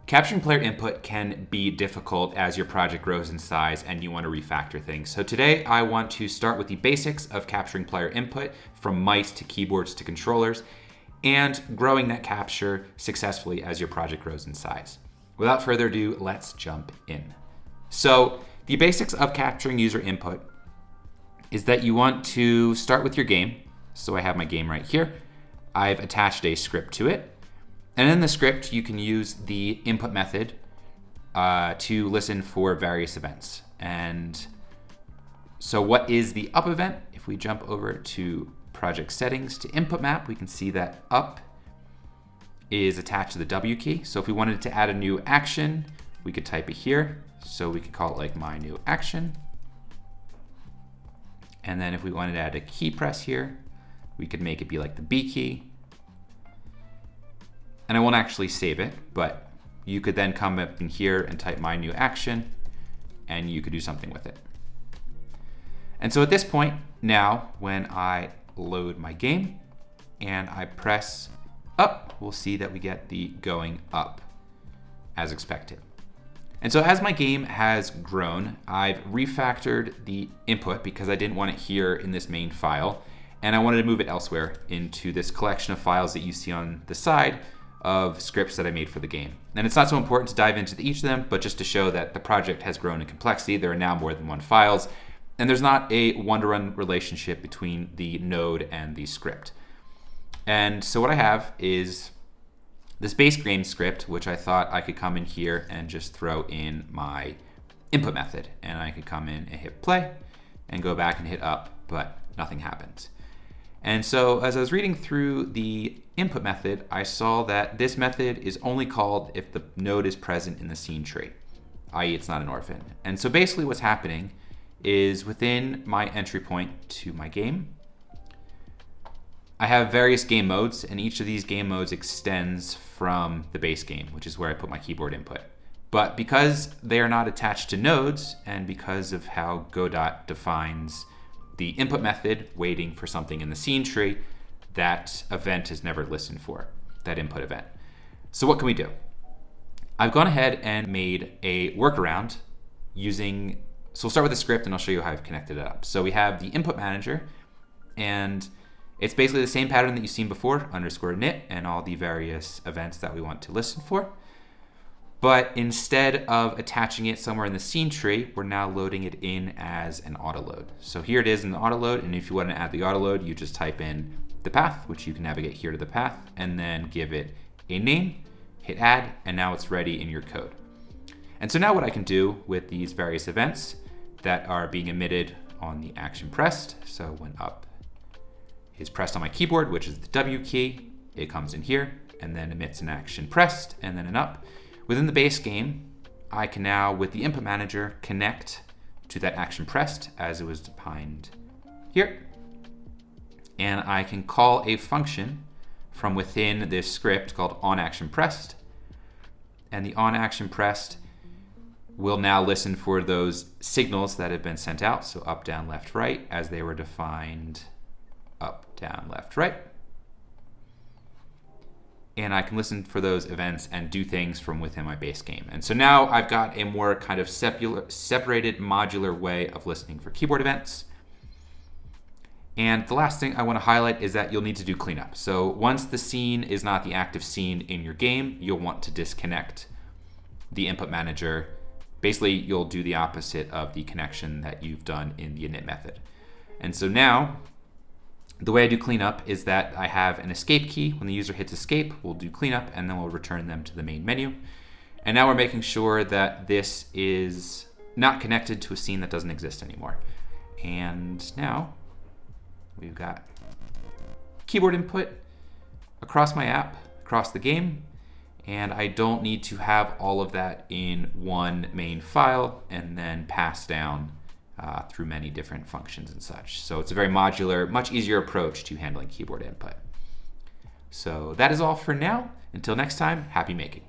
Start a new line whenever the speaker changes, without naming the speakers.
Capturing player input can be difficult as your project grows in size and you want to refactor things. So today I want to start with the basics of capturing player input from mice to keyboards to controllers and growing that capture successfully as your project grows in size. Without further ado, let's jump in. So the basics of capturing user input is that you want to start with your game. So I have my game right here. I've attached a script to it. And in the script, you can use the input method to listen for various events. And so what is the up event? If we jump over to project settings to input map, we can see that up is attached to the W key. So if we wanted to add a new action, we could type it here. So we could call it like my new action. And then if we wanted to add a key press here, we could make it be like the B key. And I won't actually save it, but you could then come up in here and type my new action, and you could do something with it. And so at this point, now when I load my game and I press up, we'll see that we get the going up as expected. And so as my game has grown, I've refactored the input because I didn't want it here in this main file, and I wanted to move it elsewhere into this collection of files that you see on the side of scripts that I made for the game. And it's not so important to dive into each of them, but just to show that the project has grown in complexity. There are now more than one files, and there's not a one-to-one relationship between the node and the script. And so what I have is this base game script, which I thought I could come in here and just throw in my input method. And I could come in and hit play and go back and hit up, but nothing happens. And so as I was reading through the input method, I saw that this method is only called if the node is present in the scene tree, i.e. it's not an orphan. And so basically what's happening is within my entry point to my game, I have various game modes, and each of these game modes extends from the base game, which is where I put my keyboard input. But because they are not attached to nodes, and because of how Godot defines the input method waiting for something in the scene tree, that event is never listened for, that input event. So what can we do? I've gone ahead and made a workaround using, so we'll start with the script and I'll show you how I've connected it up. So we have the input manager, and it's basically the same pattern that you've seen before, _init and all the various events that we want to listen for. But instead of attaching it somewhere in the scene tree, we're now loading it in as an autoload. So here it is in the autoload, and if you want to add the autoload, you just type in the path, which you can navigate here to the path, and then give it a name, hit add, and now it's ready in your code. And so now what I can do with these various events that are being emitted on the action pressed, so when up is pressed on my keyboard, which is the W key, it comes in here, and then emits an action pressed, and then an up. Within the base game, I can now, with the input manager, connect to that action pressed as it was defined here. And I can call a function from within this script called onActionPressed. And the onActionPressed will now listen for those signals that have been sent out, so up, down, left, right, as they were defined up, down, left, right. And I can listen for those events and do things from within my base game. And so now I've got a more kind of separated modular way of listening for keyboard events. And the last thing I want to highlight is that you'll need to do cleanup. So once the scene is not the active scene in your game, you'll want to disconnect the input manager. Basically, you'll do the opposite of the connection that you've done in the init method. And so now, the way I do cleanup is that I have an escape key. When the user hits escape, we'll do cleanup, and then we'll return them to the main menu. And now we're making sure that this is not connected to a scene that doesn't exist anymore. And now we've got keyboard input across my app, across the game, and I don't need to have all of that in one main file and then pass down through many different functions and such. So it's a very modular, much easier approach to handling keyboard input. So that is all for now. Until next time, happy making.